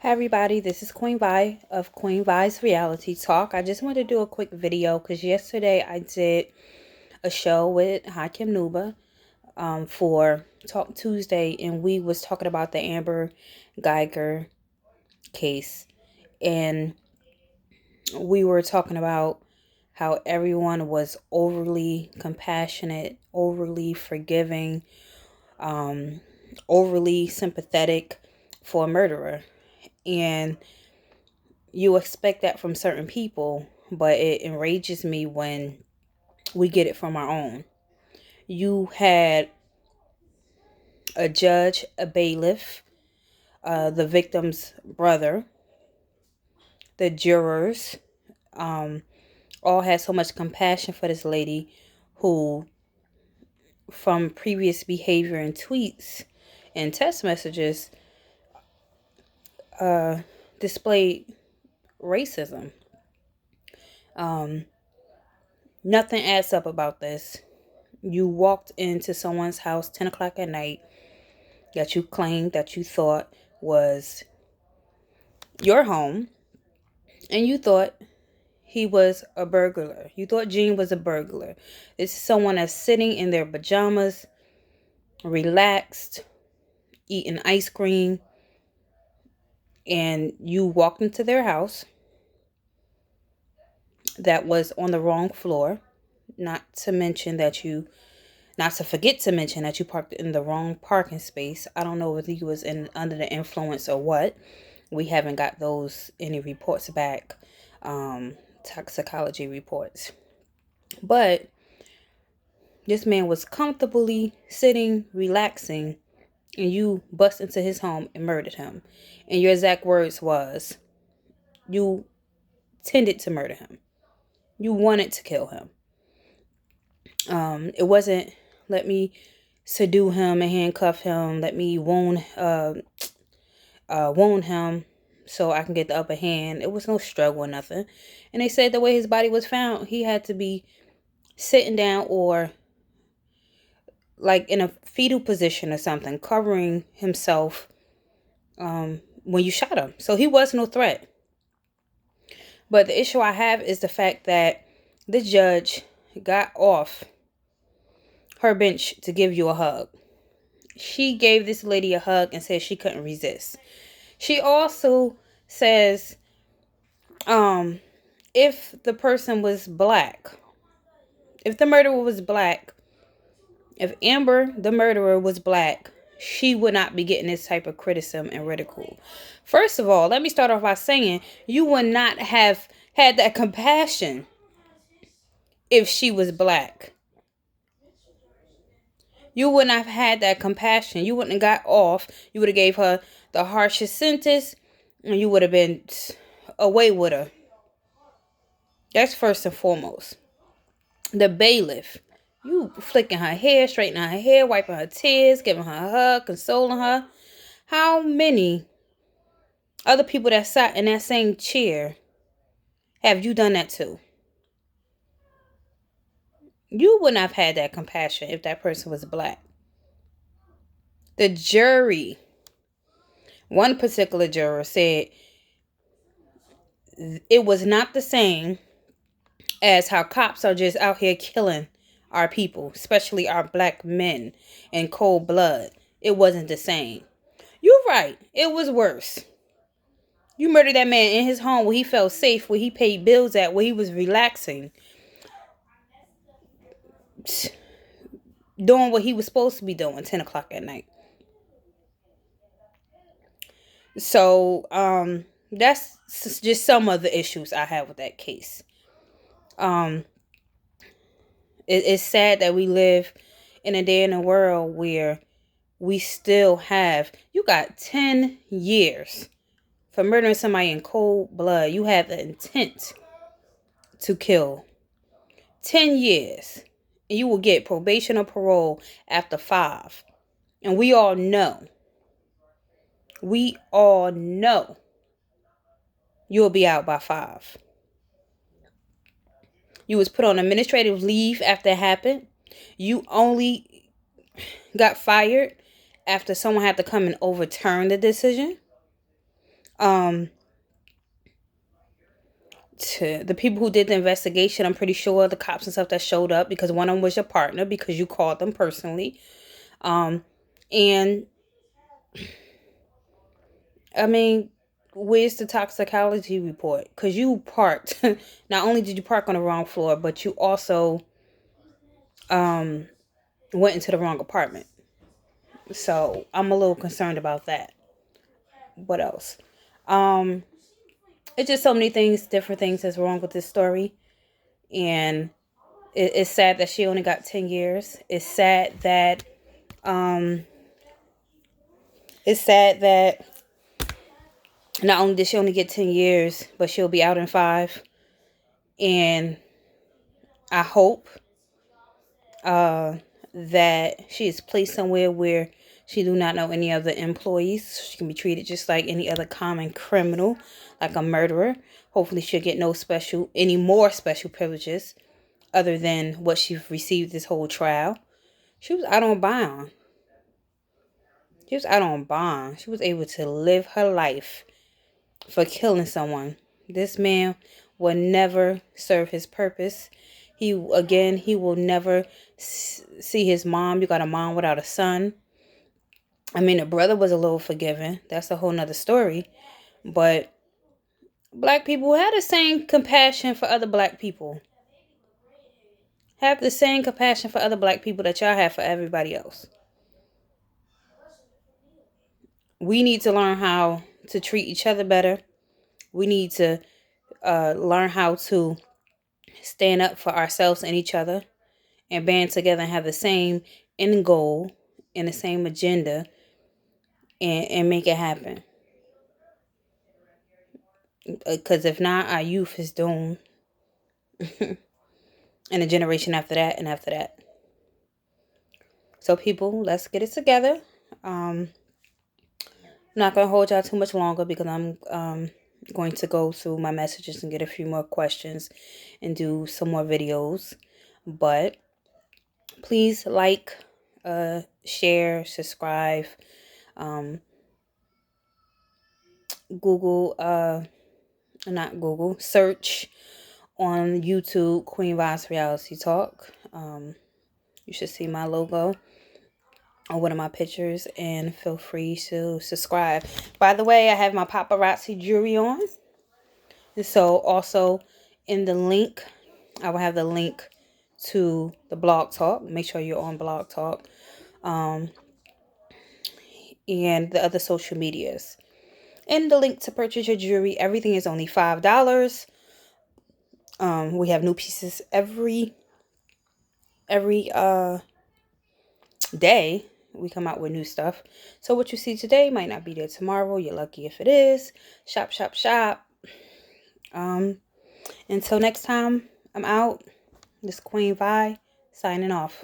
Hi everybody, this is Queen Vi of Queen Vi's Reality Talk. I just wanted to do a quick video because yesterday I did a show with Hakim Nuba for Talk Tuesday, and we was talking about the Amber Geiger case, and we were talking about how everyone was overly compassionate, overly forgiving, overly sympathetic for a murderer. And you expect that from certain people, but it enrages me when we get it from our own. You had a judge, a bailiff, the victim's brother, the jurors, all had so much compassion for this lady who, from previous behavior and tweets and text messages, displayed racism. Nothing adds up about this. You walked into someone's house 10 o'clock at night that you claimed that you thought was your home, and you thought he was a burglar. You thought Gene was a burglar. This is someone that's sitting in their pajamas, relaxed, eating ice cream, and you walked into their house that was on the wrong floor. Not to forget to mention that you parked in the wrong parking space. I don't know whether you was under the influence or what. We haven't got any reports back, toxicology reports. But this man was comfortably sitting, relaxing, and you bust into his home and murdered him. And your exact words was, you tended to murder him. You wanted to kill him. It wasn't, let me subdue him and handcuff him. Let me wound him so I can get the upper hand. It was no struggle or nothing. And they said the way his body was found, he had to be sitting down or like in a fetal position or something, covering himself when you shot him. So he was no threat. But the issue I have is the fact that the judge got off her bench to give you a hug. She gave this lady a hug and said she couldn't resist. She also says, if the person was black, if the murderer was black, if Amber, the murderer, was black, she would not be getting this type of criticism and ridicule. First of all, let me start off by saying you would not have had that compassion if she was black. You wouldn't have had that compassion. You wouldn't have got off. You would have gave her the harshest sentence, and you would have been away with her. That's first and foremost. The bailiff. You flicking her hair, straightening her hair, wiping her tears, giving her a hug, consoling her. How many other people that sat in that same chair have you done that to? You wouldn't have had that compassion if that person was black. The jury, one particular juror said it was not the same as how cops are just out here killing our people, especially our black men, in cold blood. It wasn't the same. You're right. It was worse. You murdered that man in his home where he felt safe, where he paid bills at, where he was relaxing, doing what he was supposed to be doing 10 o'clock at night. So, that's just some of the issues I have with that case. It's sad that we live in a day in a world where we still have, you got 10 years for murdering somebody in cold blood. You have the intent to kill. 10 years. And you will get probation or parole after 5. And we all know you'll be out by 5. You was put on administrative leave after it happened. You only got fired after someone had to come and overturn the decision. Um, to the people who did the investigation, I'm pretty sure the cops and stuff that showed up, because one of them was your partner because you called them personally. And I mean, where's the toxicology report? Because you parked, not only did you park on the wrong floor, but you also went into the wrong apartment. So I'm a little concerned about that. What else? Um, it's just so many things, different things that's wrong with this story. And it's sad that she only got 10 years. Um, it's sad that not only did she only get 10 years, but she'll be out in 5. And I hope that she is placed somewhere where she do not know any other employees. She can be treated just like any other common criminal, like a murderer. Hopefully she'll get any more special privileges other than what she received this whole trial. She was out on bond. She was out on bond. She was able to live her life for killing someone. This man will never serve his purpose. He will never see his mom. You got a mom without a son. I mean, the brother was a little forgiving. That's a whole nother story. But black people have the same compassion for other black people. Have the same compassion for other black people that y'all have for everybody else. We need to learn how to treat each other better. We need to learn how to stand up for ourselves and each other, and band together and have the same end goal and the same agenda, and make it happen. Because if not, our youth is doomed. And the generation after that and after that. So people, let's get it together. I'm not going to hold y'all too much longer because I'm going to go through my messages and get a few more questions and do some more videos. But please like, share, subscribe, search on YouTube Queen Vibes Reality Talk. You should see my logo on one of my pictures, and feel free to subscribe. By the way, I have my paparazzi jewelry on. And so also in the link, I will have the link to the Blog Talk. Make sure you're on Blog Talk. And the other social medias. And the link to purchase your jewelry. Everything is only $5. We have new pieces every day. We come out with new stuff. So what you see today might not be there tomorrow. You're lucky if it is. Shop, shop, shop. Until next time, I'm out. This Queen Vi signing off.